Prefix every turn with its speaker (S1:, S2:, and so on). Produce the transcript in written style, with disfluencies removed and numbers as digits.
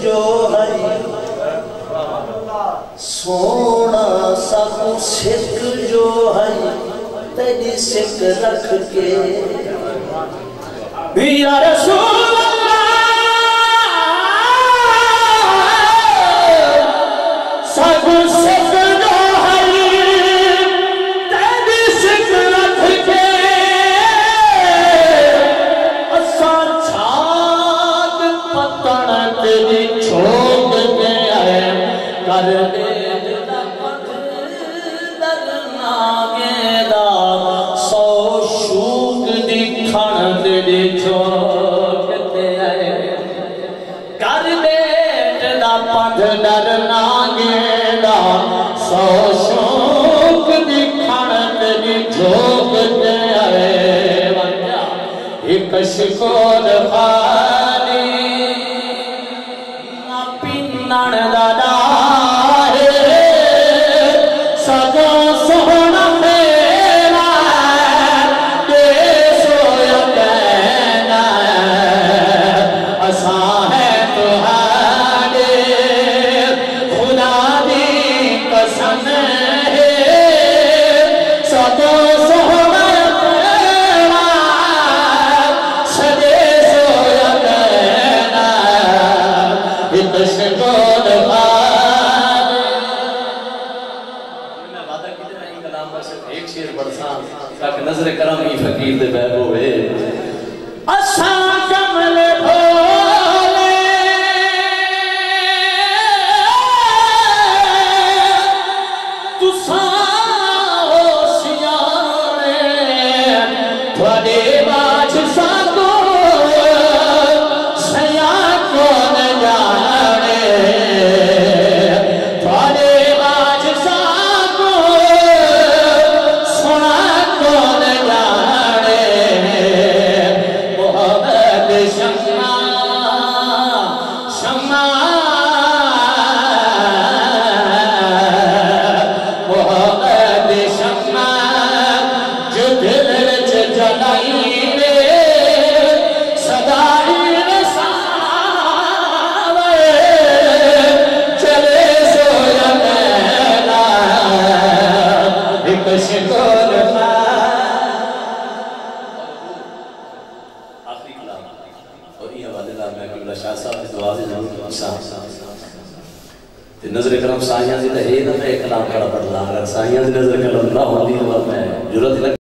S1: जो है सोना साकू सिक जो है तेरी सिक रख के या रसूल साकू सिक जो है तेरी सिक रख के असा छाग पतन तेरी छोड़ के आए कर दे सौ शौक दिखण तेरी झोंक ते आए एक शिकोर खाली ना पिन्नण दादा सजो सोहना मेरा देश होया कहना असा है तुहारे खुदा दी कसम है सजो सोहना मेरा सदेश होया कहना एक शिकोर एक शेर बरसा ताकि नजर करम ही फकीर दे बैग होवे असा कमल भोले तुसा हो सियाने थोड़े बाज साको सया को न जाने थोड़े बाज साको सुना को न जाने मोहब्बत शम्मा शम्मा मोहब्बत शम्मा जो दिल विच जलाई वे सदाई रसावे चले सोया कहना एक शिकोर आखिरी कलाम और ये हवाले ला मैं कि शाह साहब की दुआ से जरूर ते नजर करम साहियां दी ते ए ना मैं कलाम खड़ा पढ़ ला अगर साहियां दी नजर करम ना होंदी तो मैं जरूरत